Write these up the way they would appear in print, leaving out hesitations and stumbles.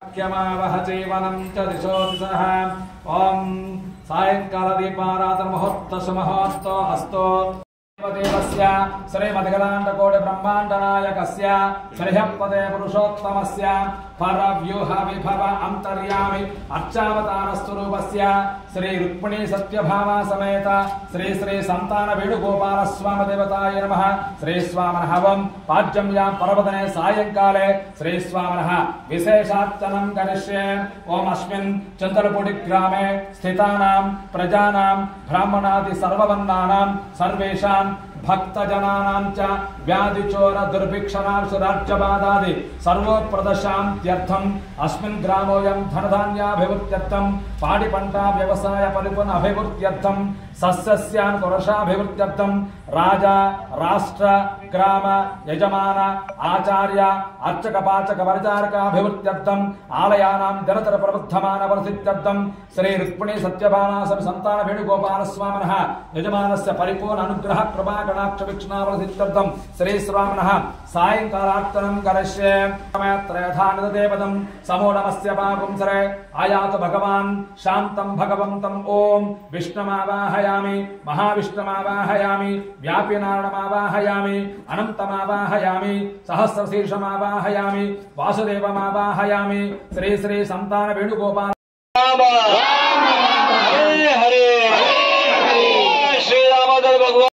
क्यमावह जीवनं च दिशो दिशः ओम सायंकाल दीपाराधन मुहूर्तो अस्तो देवस्य श्रीमद्गलाण्डकोटि ब्रह्माण्ड नायकस्य श्रीहपदे पुरुषोत्तमस्य परव्यूह विभव अंतर्यामि अर्चावतार स्वरूपस्य श्री रुक्मिणी सत्यभामा समेत श्री श्री संतान वेणुगोपाल स्वामी देवताय नमः। श्री स्वामिनः वं पाद्यम्यां पर्वतने सायंकाले श्री स्वामिनः विशेषार्चनं करिष्ये। ओम अस्मिन् चन्द्रपुटि ग्रामे स्थितानां प्रजानां ब्राह्मणादि सर्ववर्णानां सर्वेषां भक्तजनानां च व्याधिचोर दुर्भिक्षणार्ष राज्यबाधादि सर्वप्रदशान्त्यर्थम् अस्मिन् ग्रामोऽयं धनधान्याभिवृद्ध्यर्थं पाडि पंटा व्यवसाय परिपूर्ण अभिवृद्ध्यर्थं सस्यस्यानुकर्षाभिवृद्ध्यर्थं राजा राष्ट्र ग्राम यजमान आचार्य अर्चक पाचक परिचारकाभिवृद्ध्यर्थं आलयानां दिनतर प्रवर्धमान वर्धित्यर्थं श्री रुक्मिणी सत्यभामा संतान वेणुगोपाल स्वामिनः यजमानस्य परिपूर्ण अनुग्रह कृपा कटाक्ष वीक्षणावर्धित्यर्थं श्री स्वामिनः सायंकालार्चनं करिष्ये। त्रयधानिदेवतं समूढमस्य पापुंसरे आयातु भगवान् शान्तं भगवन्तं ओम विष्णुमावाहयामि महाविष्णुमावाहयामि व्यापिनारायणमावाहयामि अनन्तमावाहयामि सहस्रशीर्षमावाहयामि वासुदेवमावाहयामि श्री श्री संतान वेणुगोपाल हरे हरे श्री रामचंद्र भगवान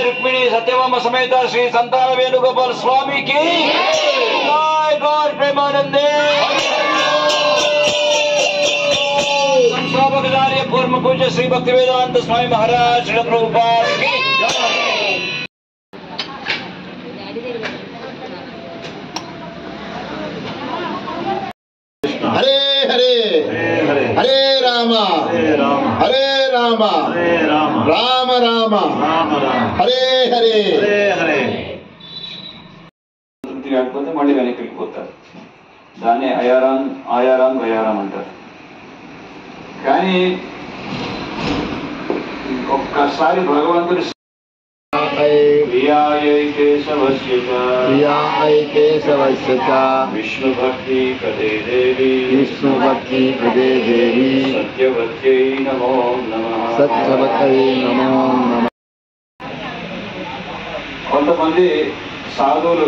रुक्मिणी सत्यभामा समेत श्री संतान वेणुगोपाल स्वामी की जय गौर प्रेमानंदे संस्थापकाचार्य पूर्व पूज्य श्री भक्तिवेदांत स्वामी महाराज श्री प्रभुपाद की हरे हरे हरे राम हरे राम राम राम हरे हरे కాకపోతే మళ్ళీ వెనక్కి వెళ్ళిపోతారు. దాన్ని ఆయారాం గయారాం అంటారు. కానీ ఒక్కసారి భగవంతుడి विष्णु भक्ति प्रदे देवी सत्यवत्यै नमो नमः కొంతమంది సాధువులు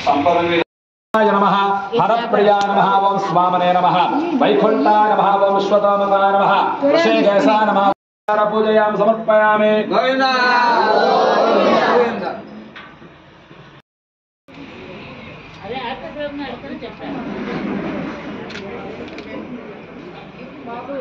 సంపదవి नमः हरप्रिया नमः ओम स्वामने नमः वैकुंठाय नमः ओम विश्वतोमुखाय नमः ऋषिकेशाय नमः पूजयामि समर्पयामि गोविंदा गोविंदा अरे आपका प्रश्न अर्थन చెప్పాను బాబు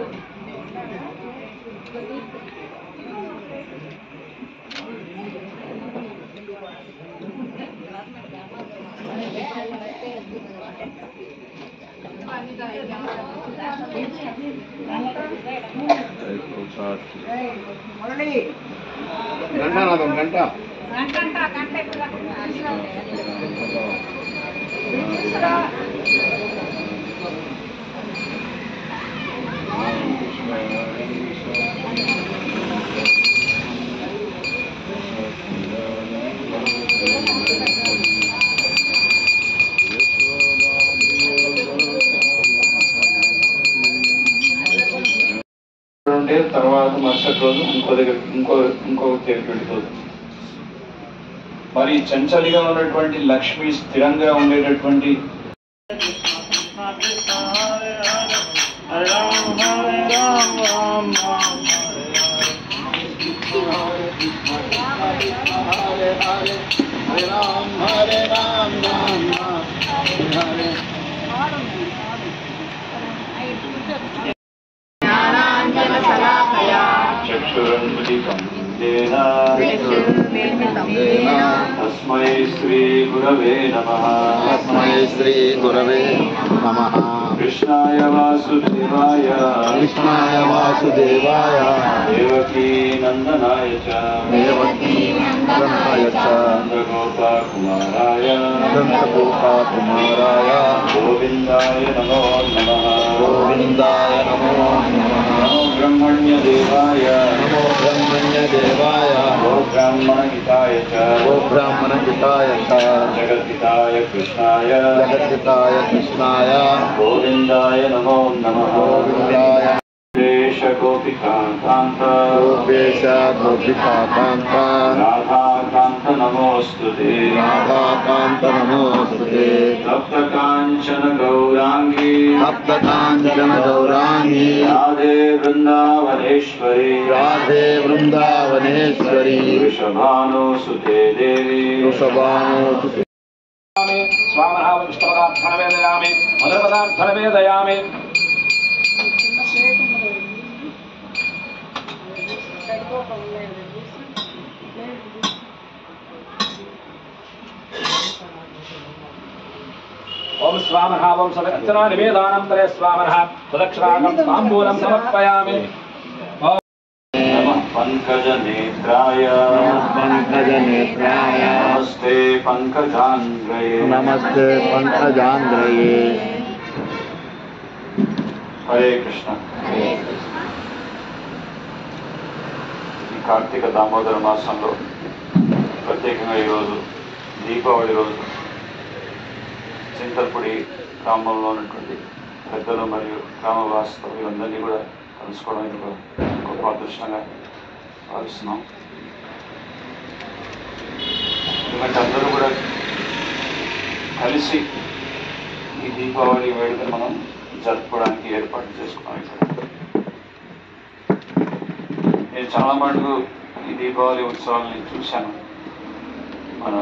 घंटा घंटा తర్వాత మరుసటి రోజు ఇంకో దగ్గర ఇంకో చేరికి వెళ్ళిపోతుంది. మరి చంచలిగా ఉన్నటువంటి లక్ష్మి స్థిరంగా ఉండేటటువంటి తస్మై శ్రీ గురవే నమః. తస్మై శ్రీ గురవే నమః. కృష్ణాయ వాసుదేవాయ కృష్ణాయ వాసుదేవాయ దేవకీ నందనాయ చ దేవకీ నందనాయ చ నందగోపకుమారాయ నందగోపకుమారాయ గోవిందాయ నమో నమః. గోవిందాయ నమో నమః. నమో బ్రహ్మణ్య దేవాయ నమో బ్రహ్మణ్య దేవాయ గో బ్రాహ్మణ హితాయ చ గో బ్రాహ్మణ హితాయ చ జగద్హితాయ కృష్ణాయ జగద్ధితాయ కృష్ణాయ గోవిందాయ నమో నమః. గోవిందాయ దేశ గోపికాంత గోపేశ గోపికాకాంత రాధాకాంత నమోస్తుతే. రాధాకాంత నమోస్తుతే. తప్త కాంచన గౌరాంగీ సప్తకాంచన గౌరాంగి రాధే బృందావనేశ్వరి రాధే బృందావనేశ్వరి వృషభానుసుతే దేవి వృషభానుసుతే. స్వామనః విష్ణుపదార్థన వేదయామి మధురపదార్థన వేదయామి. ఓం స్వామనః ఓం సదక్షిణా నివేదానంతరే స్వామనః ప్రదక్షిణాకం తాంబూలం సమర్పయామి. నమః పంకజనేత్రాయ పంకజనేత్రాయ నమస్తే పంకజాంగ్రయే. నమస్తే పంకజాంధ్రయే. హరే కృష్ణ. ఈ కార్తీక దామోదర మాసంలో ప్రత్యేకంగా ఈరోజు దీపావళి రోజు చింతల్పూడి గ్రామంలో ఉన్నటువంటి పెద్దలు మరియు గ్రామవాసులు వీరందరినీ కూడా కలుసుకోవడం ఇది ఒక గొప్ప అదృష్టంగా భావిస్తున్నాం. ఎందుకంటే అందరూ కూడా కలిసి ఈ దీపావళి వేడుకను మనం జరుపుకోవడానికి ఏర్పాటు చేసుకున్నాం. ఇక్కడ నేను చాలా మటుకు ఈ దీపావళి ఉత్సవాలని చూశాను. మన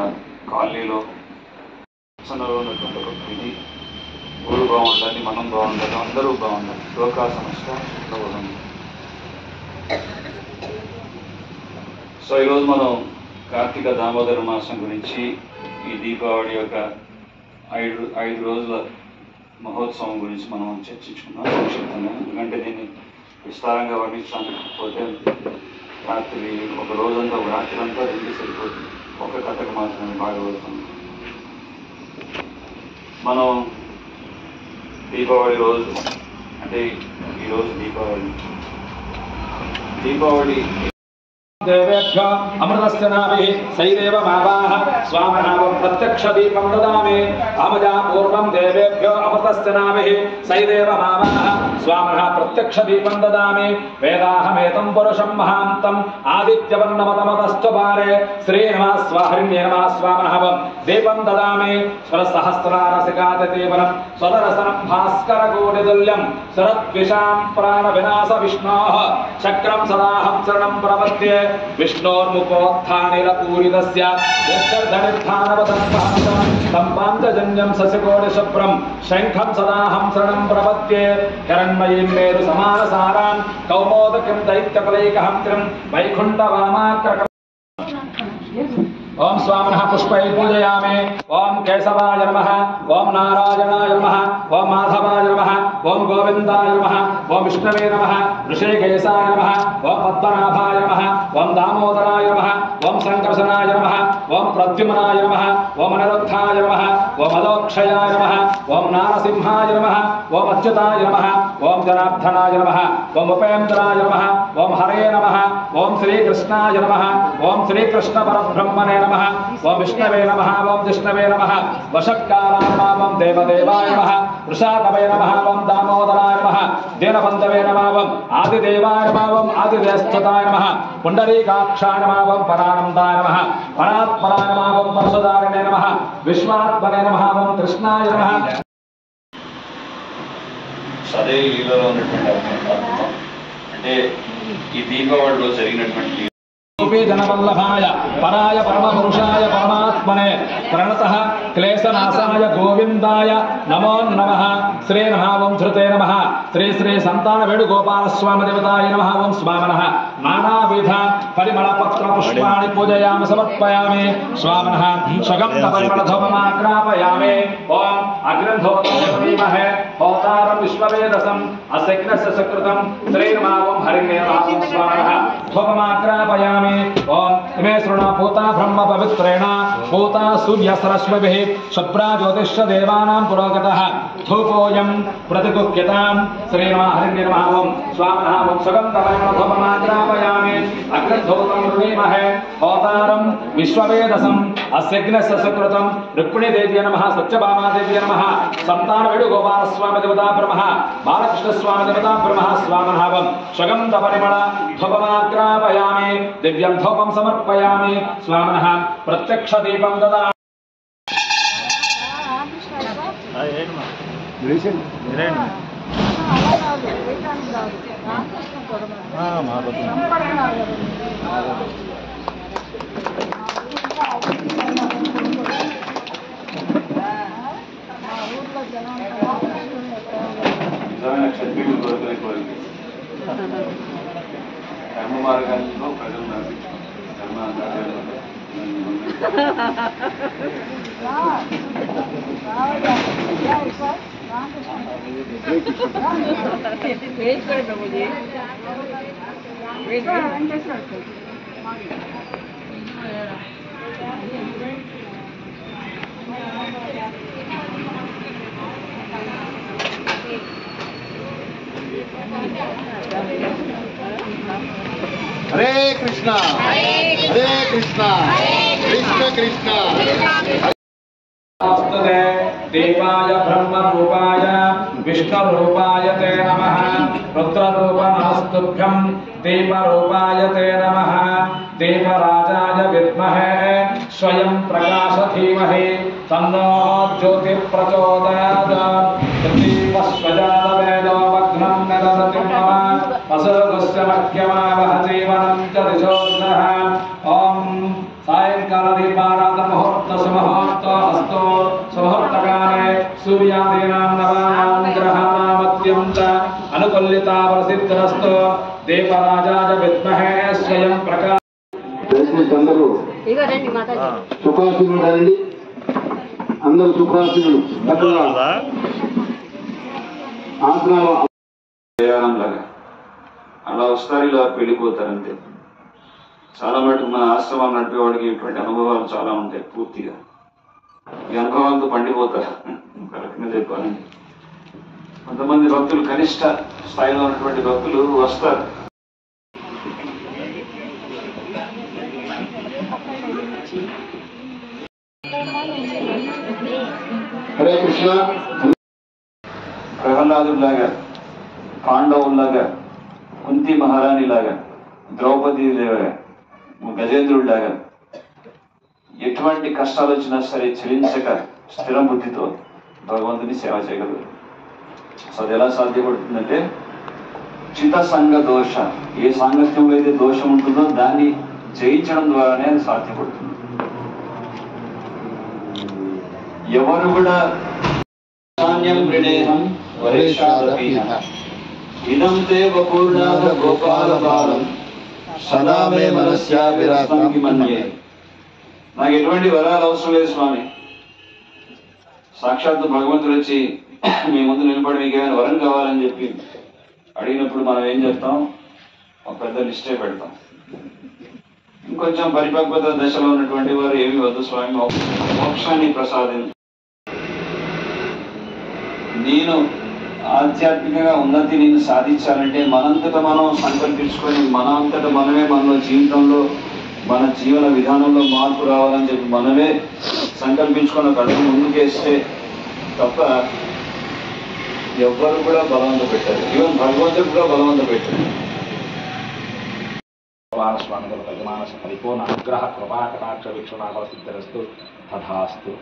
కాలనీలో ఉన్నటువంటి ఒక ఇది ఊరు బాగుండాలి, మనం బాగుండాలి, అందరూ బాగుండాలి, లోకా సమస్య బాగుండాలి. సో ఈరోజు మనం కార్తీక దామోదర మాసం గురించి ఈ దీపావళి యొక్క ఐదు రోజుల మహోత్సవం గురించి మనం చర్చించుకున్నాం సంక్షిప్తంగా. ఎందుకంటే దీన్ని విస్తారంగా వర్ణించకపోతే రాత్రి ఒక రోజంతా ఒక రాత్రి అంతా తిండి సరిపోతుంది. ఒక కథకు మాత్రమే భాగవతుంది. మనం దీపావళి రోజు అంటే ఈరోజు దీపావళి దేవేభ్యో అమృతస్య నాభిః సైదేవ మావాః స్వామనః ప్రత్యక్ష దీపం దదామి. అమజా పూర్వం దేవేభ్యో అమృతస్య నాభిః సైదేవ మావాః స్వామనః ప్రత్యక్ష దీపం దదామి. వేదాహమేతం పురుషం మహాంతం ఆదిత్యవర్ణమతమతశ్చ పారే శ్రీ నమః స్వాహరిణ్యే నమః స్వామనః దీపం దదామి. స్వరసహస్రారసికాతీవరం స్వదరసనం భాస్కరకోటితుల్యం శరద్విషాం ప్రాణ వినాశ విష్ణోః చక్రం సదాహం శరణం ప్రపద్యే. విష్ణోర్ముఖోత్థానిరపూరితస్య యస్కర్ధనిర్ధానవదత్పాంతం సంపాంతజన్యం సస్యకోటిశుభ్రం శంఖం సదాహం శరణం ప్రపద్యే. హిరణ్మయీం మేరు సమానసారాం కౌమోదకం దైత్యకలైకహంత్రం వైకుంఠవామాక్రకం. ఓం స్వామనః పుష్పై పూజయామి. ఓం కేశవాయ నమః, ఓం నారాయణాయ నమః, ఓం మాధవాయ నమః, ఓం గోవిందాయ నమః, ఓం విష్ణవే నమః, ఋషికేశాయ నమః, ఓం పద్మనాభాయ నమః, ఓం దామోదరాయ నమః, ఓం సంకర్షణాయ నమః, ఓం ప్రద్యుమ్నాయ నమః, ఓం అనిరుద్ధాయ నమః, ఓం అదోక్షయాయ నమః, ఓం నారసింహాయ నమః, ఓం అచ్యుతాయ నమః, ఓం జనార్దనాయ నమః ఓం ఉపేంద్రాయ నమః ఓం హరే నమః ఓం శ్రీకృష్ణాయ నమః ఓం శ్రీకృష్ణ పరబ్రహ్మణే నమః ఓం విష్ణవే నమః ఓం జిష్ణవే నమః వషట్కారాయ నమః ఓం దేవదేవాయ నమః వృషాకవే నమః ఓం దామోదరాయ నమః దీనబంధవే నమః ఓం ఆదిదేవాయ నమః ఓం ఆదిదేవస్థితాయ నమః పుండరీకాక్షాయ నమః ఓం పరానందాయ నమః పరాత్పరాయ నమః ఓం పరశుధారిణే నమః విశ్వాత్మనే నమః ఓం కృష్ణాయ నమః. సదై లీలలో ఉన్నటువంటి అంటే ఈ దీపావళిలో జరిగినటువంటి జనవల్లభాయ పరాయ పరమపురుషాయ పరమాత్మనే ప్రణతః క్లేశనాశాయ గోవిందాయ నమో నమః. శ్రీ నమః ఓం ధృతే నమః శ్రీ శ్రీ సంతాన వేణుగోపాల స్వామి దేవతాయ నమః ఓం స్వామినః. నానావిధ పరిమళ పత్ర పుష్పాణి పూజయామి సమర్పయామి స్వామినః. సుగంధ పరిమళ ధూపమాగ్రాపయామి. ఓం అగ్నిధోతమహే హోతారం విశ్వవేదసం అసగ్నస్య సకృతం. శ్రీ నమః ఓం హరిణే నమః ఓం స్వామినః. ధూపమాగ్రాపయామి. ఓం ఇమే శృణ పూతా బ్రహ్మ పవిత్రేణ పూతా సూర్య సరస్వభిః శుభ్రా జ్యోతిష్య దేవానాం పురోగతః ధూపోయం ప్రతిగుహ్యతాం. శ్రీ నమః హరిణే నమః ఓం స్వామినః. ఓం సుగంధ పరిమళ ధూపమాగ్రాపయామి. అగ్నిధూతం గృహీమహే హోతారం విశ్వవేదసం అస్యగ్నస్య సకృతం. రుక్మిణీదేవ్యై నమః సత్యభామాదేవ్యై నమః. సంతాన వేణుగోపాల స్వామి దేవతా బ్రహ్మ బాలకృష్ణ స్వామి దేవతా బ్రహ్మ స్వామినః. ఓం సుగంధ పరిమళ ధూపమాగ్రాపయామి. దివ్యం ధూపం సమర్పయామి స్వామినః. ప్రత్యక్ష దీపం దదా. నిజమైన క్షత్రియులు కోరుకునే కోరిక ధర్మ మార్గాల్లో ప్రజలు హరే కృష్ణ హరే కృష్ణ కృష్ణ కృష్ణ. దేవాయ బ్రహ్మ రూపాయ విష్ణు రూపాయ తే నమః. రుద్రరూప నమస్తుభ్యం దేవ రూపాయ తే నమః. దేవరాజాయ విద్మహే స్వయం ప్రకాశ ధీమహి తన్నో జ్యోతిః ప్రచోదయాత్. తృతీయస్వజాతవేదో వగ్నం నదతి మమ అసర్గస్య మధ్యమావహ జీవనం చ దిశోర్ధః. ఓం సాయంకాల దీపారాధన ముహూర్త సుముహూర్త హస్తో సుముహూర్తకాలే సూర్యాదీనాం నవానాం గ్రహాణామత్యం చ అనుకూల్యతా ప్రసిద్ధిరస్తు. దేవరాజాయ విద్మహే స్వయం ప్రకాశ. దయచేసి అందరూ సుఖాసీనులు రండి. అందరూ సుఖాసీనులు ఆసనాలు ప్రయాణంలాగా అలా వస్తారు, ఇలా వెళ్ళిపోతారంతే. చాలా మటుకు మన ఆశ్రమం నడిపేవాడికి ఇటువంటి అనుభవాలు చాలా ఉంటాయి. పూర్తిగా ఈ అనుభవాలతో పండిపోతారు. కరెక్ట్గా చెప్పాలండి. కొంతమంది భక్తులు కనిష్ట స్థాయిలో ఉన్నటువంటి భక్తులు వస్తారు. హరే కృష్ణ. ప్రహ్లాదులాగా, పాండవుల్లాగా, కుంతి మహారాణి లాగా, ద్రౌపది లాగా, గజేంద్రుడిలాగా ఎటువంటి కష్టాలు వచ్చినా సరే చెలించక స్థిర బుద్ధితో భగవంతుని సేవ చేయగలరు. సో అది ఎలా సాధ్యపడుతుందంటే చిత సంగ దోష, ఏ సాంగత్యంలో అయితే దోషం ఉంటుందో దాన్ని జయించడం ద్వారానే అది సాధ్యపడుతుంది. ఎవరు కూడా ఇదం తే వపూర్ణాద గోపాల బాలం సదా మే మనస్యాభిరామం మన్యే. నాకు ఎటువంటి వరాలు అవసరం లేదు స్వామి. సాక్షాత్తు భగవంతుడు వచ్చి మీ ముందు నిలబడి మీకు ఏమైనా వరం కావాలని చెప్పి అడిగినప్పుడు మనం ఏం చెప్తాం? ఒక పెద్ద లిస్టే పెడతాం. ఇంకొంచెం పరిపక్వత దశలో ఉన్నటువంటి వారు ఏమి వద్దు స్వామి, మోక్షాన్ని ప్రసాదించు. నేను ఆధ్యాత్మికంగా ఉన్నతి నేను సాధించాలంటే మనంతటా మనం సంకల్పించుకొని మనమే మన జీవితంలో మన జీవన విధానంలో మార్పు రావాలని చెప్పి మనమే సంకల్పించుకొని ఒక అడుగు ముందుకేస్తే తప్ప ఎవ్వరు కూడా బలవంత పెట్టారు. ఈవెన్ భగవంతుడు కూడా బలవంత పెట్టారు. స్వామి ప్రజమానస పరిపూర్ణ అనుగ్రహ కృపా కటాక్ష వీక్షణాభవ సిద్ధిరస్తు తథాస్తు.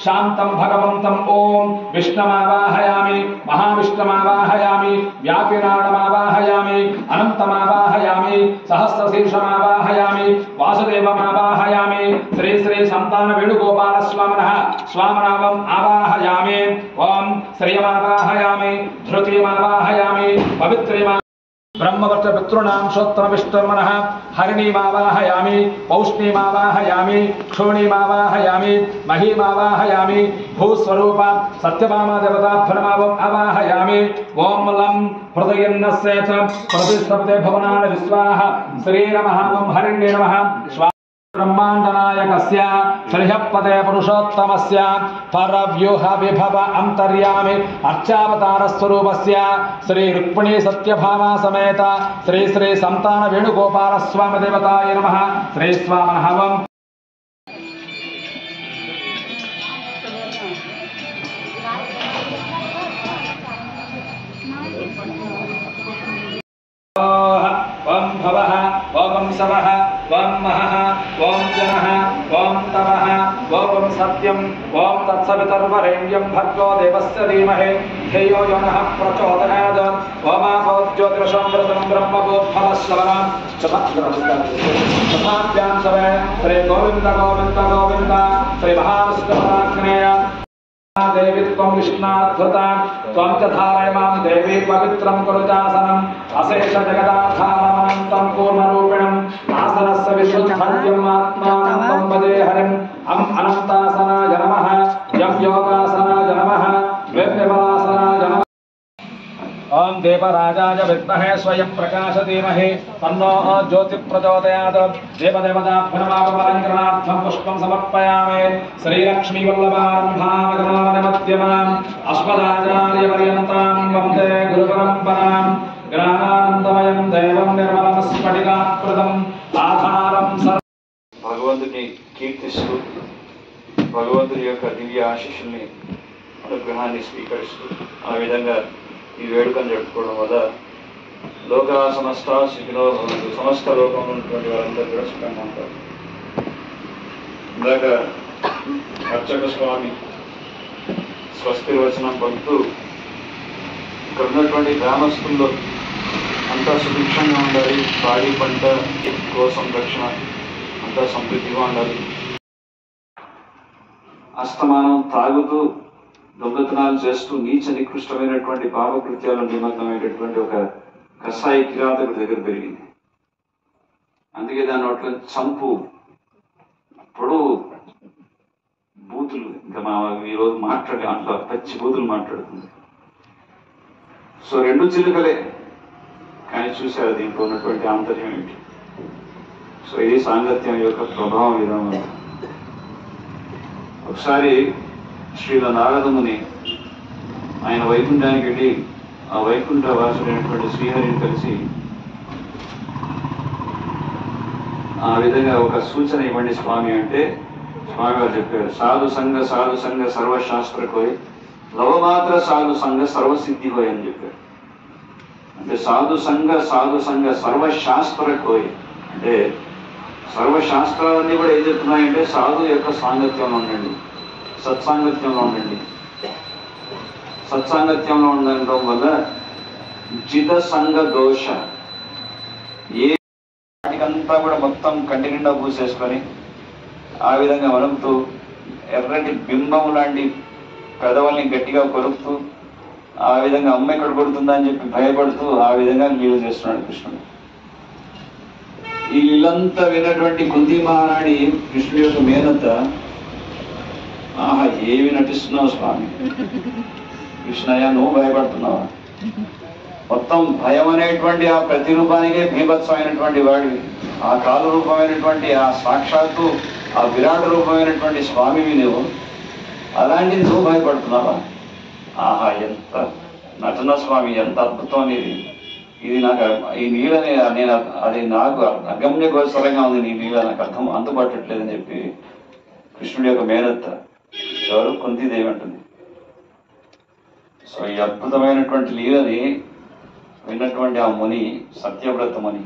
శాంతం భగవంతం ఓం విష్ణుమావాహయామి మహావిష్ణుమావాహయామి వ్యాపినాడమావాహయామి అనంతమావాహయామి సహస్రశీర్షమావాహయామి వాసుదేవమావాహయామి శ్రీ శ్రీ సంతాన వేణుగోపాల స్వామనామం ఆవాహయామి. ఓం శ్రియమావాహయామి ధృతిమావాహయామి పవిత్రమా బ్రహ్మవర్చ పితృణాం శ్రోత్రమిష్టర్మణ హరిణీమావాహయామి పౌష్ణీమావాహయామి క్షోణీమావాహయామి మహీమావాహయామి భూస్వరూప సత్యభామా దేవతాభ్యనమావం ఆవాహయామి. ఓం లం హృదయన్నస్య చ ప్రతిష్టపతే భవనాన విశ్వాహ శ్రీరమః ఓం హరిణ్యే నమః. బ్రహ్మాండనాయకస్య శ్రీహపదే పురుషోత్తమస్య పరవ్యూహ విభవ అంతర్యామి అర్చావతార స్వరూపస్య శ్రీ రుక్మిణీ సత్యభామా సమేత శ్రీ శ్రీ సంతాన వేణుగోపాల స్వామి దేవతాయ నమః. శ్రీ స్వామనః. ఓం భవః ఓం సవః ఓం మహః ఓం జనః ఓం తమః ఓం సత్యం ఓం తత్సవితుర్వరేణ్యం భర్గో దేవస్య ధీమహి ధియో యో నః ప్రచోదయాత్. ఓమాపో జ్యోతిషమృతం బ్రహ్మభూద్భవశ్రవణం చతుభ్యాం సవే శ్రీ గోవింద గోవింద గోవింద శ్రీ మహావిష్ణుపరాగ్నేయ దేవి త్వం విష్ణాద్భుతా త్వం చ ధారయమాం దేవి పవిత్రం కురుచాసనం అశేష జగదాధారమనంతం పూర్ణరూపిణం ఆసనస్య విశుద్ధం ఆత్మానం వదే హరిం అం అనంతాసనాయ నమః యం యోగాసనాయ నమః వేద్యబలాసనాయ నమః. ఓం దేవరాజాయ విద్మహే స్వయం ప్రకాశ ధీమహి తన్నో జ్యోతి ప్రచోదయాత్. దేవదేవతాభ్యనమాపమలంకరణార్థం పుష్పం సమర్పయామి. శ్రీలక్ష్మీ వల్లభారంభామగమానమధ్యమాం అస్మదాచార్యపర్యంతాం వందే గురుపరంపరాం. జ్ఞానానందమయం దేవం నిర్మలమస్ఫటికాకృతం ఆధారం భగవంతుని కీర్తిస్తూ భగవంతుని యొక్క దివ్య ఆశీస్సుల్ని అనుగ్రహాన్ని స్వీకరిస్తూ ఆ విధంగా ఈ వేడుకను జరుపుకోవడం వల్ల లోకా సమస్త సుఖినో భవంతు, సమస్త లోకంలో ఉన్నటువంటి వారందరూ కూడా సుఖంగా ఉంటారు. ఇందాక అర్చక స్వామి స్వస్తి వచనం పలుకుతూ ఇక్కడ ఉన్నటువంటి గ్రామస్తుల్లో అంతా సుభిక్షంగా ఉండాలి, పాడి పంట గో సంరక్షణ అంతా సమృద్ధిగా ఉండాలి. అస్తమానం తాగుతూ దొంగతనాలు చేస్తూ నీచ నికృష్టమైనటువంటి పాపకృత్యాలు నిమగ్నమైనటువంటి ఒక కషాయి కిరాతకుడి దగ్గర పెరిగింది. అందుకే దాన్ని అట్లా చంపు ఇప్పుడు బూతులు ఇంకా మా ఈరోజు మాట్లాడే అంట్లో పచ్చి బూతులు మాట్లాడుతుంది. సో రెండు చిలుకలే కానీ చూశారు దీంట్లో ఉన్నటువంటి ఆంతర్యం ఏంటి. సో ఇది సాంగత్యం యొక్క ప్రభావం విధానం. ఒకసారి శ్రీల నారదముని ఆయన వైకుంఠానికి వెళ్ళి ఆ వైకుంఠ వాసుడైనటువంటి శ్రీహరిని కలిసి ఆ విధంగా ఒక సూచన ఇవ్వండి స్వామి అంటే స్వామి వారు చెప్పారు, సాధు సంఘ సర్వశాస్త్ర కోయ్ లవమాత్ర సాధు సంఘ సర్వసిద్ధి కోయ్ అని చెప్పారు. అంటే సాధు సంఘ సర్వశాస్త్ర కోయ్ అంటే సర్వశాస్త్రాలన్నీ కూడా ఏం చెప్తున్నాయంటే సాధు యొక్క సాంగత్యంలో ఉండండి, సత్సాంగత్యంలో ఉండండి. సత్సాంగత్యంలో ఉండడం వల్ల జిత సంఘ దోష ఏ వాటికంతా కూడా మొత్తం కంటి నిండా పూసేసుకొని ఆ విధంగా వణుకుతూ ఎర్రటి బింబం లాంటి పెదవుల్ని గట్టిగా కొరుకుతూ ఆ విధంగా అమ్మ ఎక్కడ కొడుతుందా అని చెప్పి భయపడుతూ ఆ విధంగా లీల చేస్తున్నాడు కృష్ణుడు. ఈ లీలంతా విన్నటువంటి కుంతి మహారాణి కృష్ణుడి యొక్క మేనత్త, ఆహా ఏమి నటిస్తున్నావు స్వామి, కృష్ణయ్య నువ్వు భయపడుతున్నావా, మొత్తం భయం అనేటువంటి ఆ ప్రతిరూపానికే భీభత్సమైనటువంటి వాడివి, ఆ కాలు రూపమైనటువంటి ఆ సాక్షాత్తు ఆ విరాట్ రూపమైనటువంటి స్వామివి నువ్వు, అలాంటిది నువ్వు భయపడుతున్నావా? ఆహా, ఎంత నటన స్వామి, ఎంత అద్భుతం ఇది. ఇది నాకు ఈ నీళ్ళని నేను అది నాకు అగమ్య గోచరంగా ఉంది, నీ నీళ్ళ నాకు అందుపట్టట్లేదని చెప్పి కృష్ణుడి యొక్క మేనత్త ఎవరు కుంతీదేవి అంటుంది. సో ఈ అద్భుతమైనటువంటి లీలని విన్నటువంటి ఆ ముని సత్యవ్రత ముని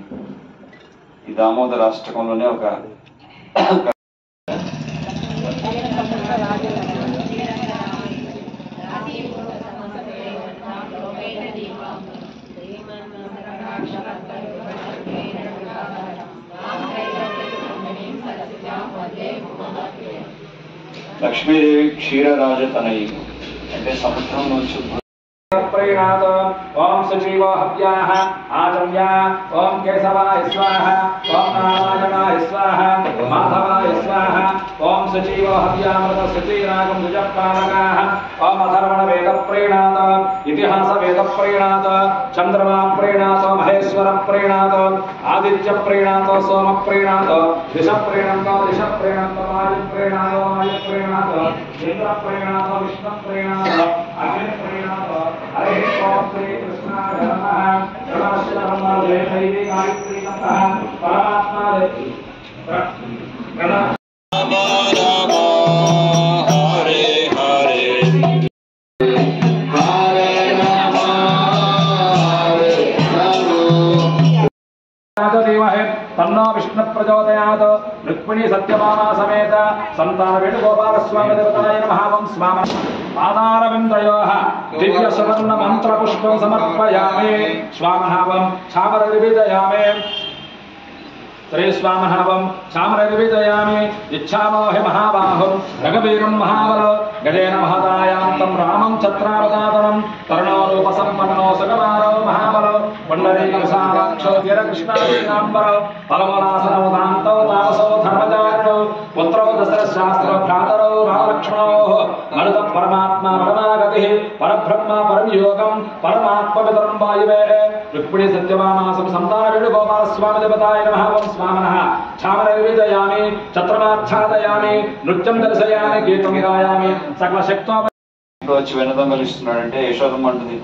ఈ దామోదర అష్టకంలోనే ఒక లక్ష్మీదేవి క్షీరరాజతనయి అంటే సముద్రం నుంచి ప్రేణాత్ ఓం సుజీవో హవ్యాః ఆచమ్య ఓం కేశవాయ స్వాహ ఓం నారాయణాయ స్వాహ మాధవాయ స్వాహ ఓం సుజీవో హవ్యామృత సుచీరాగం దుజపాలకాః ఓం అధర్వణ వేద ప్రేణాత్ ఇతిహాస వేద ప్రేణాత్ చంద్రమా ప్రేణాత్ మహేశ్వర ప్రేణాత్ ఆదిత్య ప్రేణాత్ సోమ ప్రేణాత్ దిశ ప్రేణాత్ దిశ ప్రేణాత్ వాయు ప్రేణాత్ వాయు ప్రేణాత్ ఇంద్ర ప్రేణాత్ విష్ణు ప్రేణాత్ అగ్ని ప్రేణాత్ హరే ఓం శ్రీ కృష్ణాయ నమః నమః జయ దైవీ గాయత్రీ నమః పరమాత్మా तन्नो विष्णु प्रचोदयात् रुक्मिणी सत्यभामा समेत संतान वेणुगोपाल स्वामी देवताय नमः ओं स्वाम पादारविन्दयोः दिव्य सुवर्ण मंत्र पुष्पं समर्पयामि स्वामः ओं चामरविदयामि श्री स्वामः ओं चामरविदयामि इच्छामो हि महाबाहुं रघुवीरं महाबलो गजेन महदायान्तं रामं छत्रावतारणं तरुणो रूपसम्पन्नो सुकुमारो महाबलो पुण्डरीकविशालाक्षो वीरकृष्णाम्बरो फलमोनासनो दान्तौ तापसो धर्मचारिणो पुत्रो दशरथशास्त्रो भ्रातरो रामलक्ष्मणोः मरुतः परमात्मा परमागतिः परब्रह्म परमयोगं परमात्मवितरं वायुवे रुक्मिणी सत्यभामासं संतान वेणुगोपाल स्वामी देवताय नमः ओं स्वामनः छामरविदयामि छत्रमाच्छादयामि नृत्यं दर्शयामि गीतं गायामि सकल शक्तो వచ్చి వెన్న దొంగలిస్తున్నాడంటే యశోదమ్మ అంటుంది,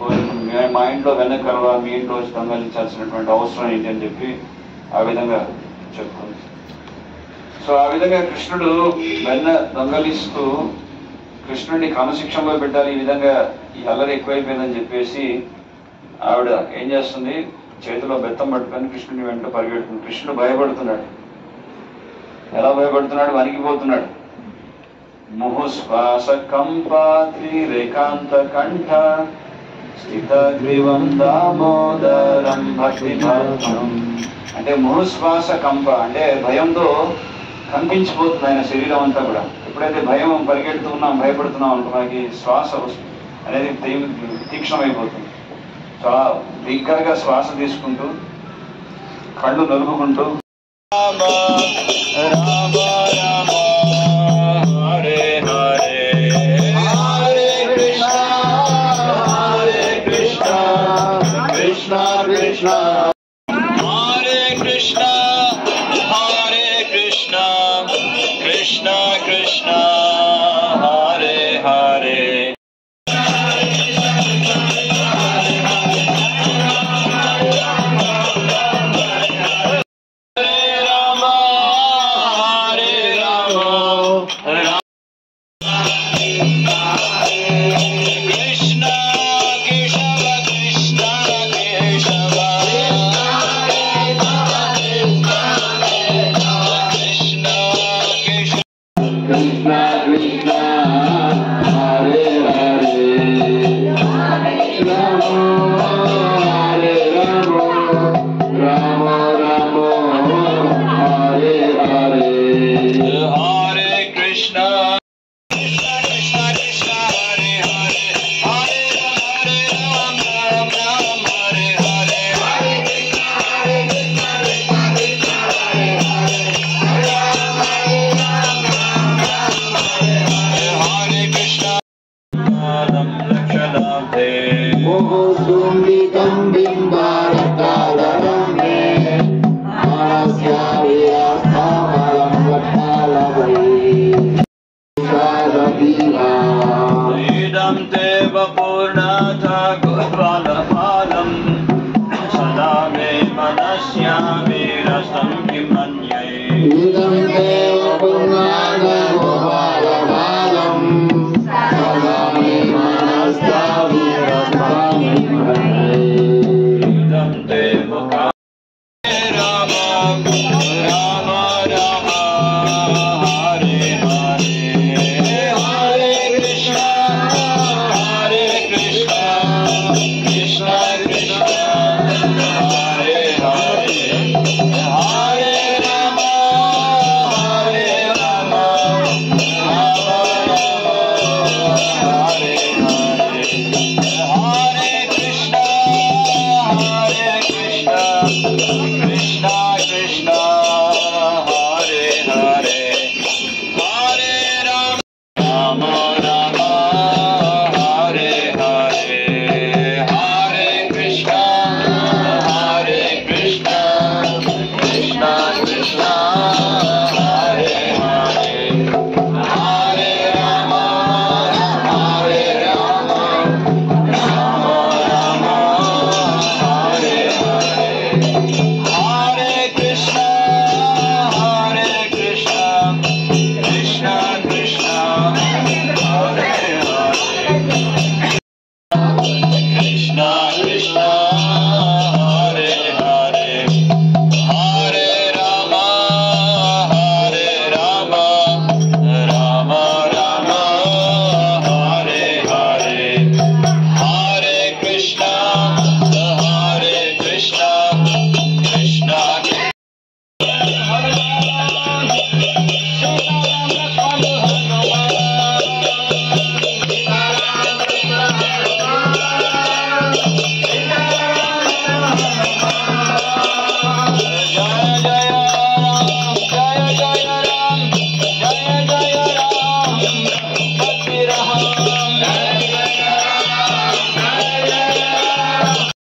మా ఇంట్లో వెన్న కలవా, మీ ఇంట్లో వచ్చి దొంగలించాల్సినటువంటి అవసరం ఏంటి అని చెప్పి ఆ విధంగా చెప్తుంది. సో ఆ విధంగా కృష్ణుడు వెన్న దొంగలిస్తూ కృష్ణుడిని క్రమశిక్షణలో పెట్టాలి, ఈ విధంగా ఈ అల్లరి ఎక్కువైపోయిందని చెప్పేసి ఆవిడ ఏం చేస్తుంది, చేతిలో బెత్తం పట్టుకొని కృష్ణుడి వెంట పరిగెడుతుంది. కృష్ణుడు భయపడుతున్నాడు. ఎలా భయపడుతున్నాడు? వణికిపోతున్నాడు. ముహుశ్వాస కంపాత్రి రేకాంత కంఠ స్థితగ్రీవం దామోదరం భక్తి భక్తం అంటే ముహుశ్వాస కంప అంటే భయంతో కంపించిపోతుంది ఆయన శరీరం అంతా కూడా. ఎప్పుడైతే భయం పరిగెడుతున్నాం భయపడుతున్నాం అనుకో మనకి శ్వాస అనేది తీక్షణమైపోతుంది. చాలా బిగ్గరగా శ్వాస తీసుకుంటూ కళ్ళు నలుపుకుంటూ రామ రామ రామ హరే హరే హరే కృష్ణ కృష్ణ కృష్ణ హరే కృష్ణ హరే కృష్ణ కృష్ణ కృష్ణ హరే హరే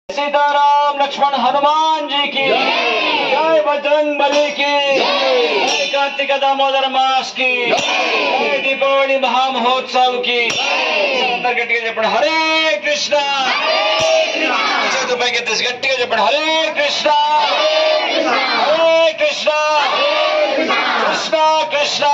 सीताराम लक्ष्मण हनुमान जी की जय, बजरंग बली की जय, कार्तिक दामोदर मास की जय, दीपावली महामहोत्सव की अंदर गट्टिगा చెప్పండి हरे कृष्ण చేతులపైకి ఎత్తేసి గట్టిగా చెప్పండి हरे कृष्ण हरे कृष्ण कृष्ण कृष्ण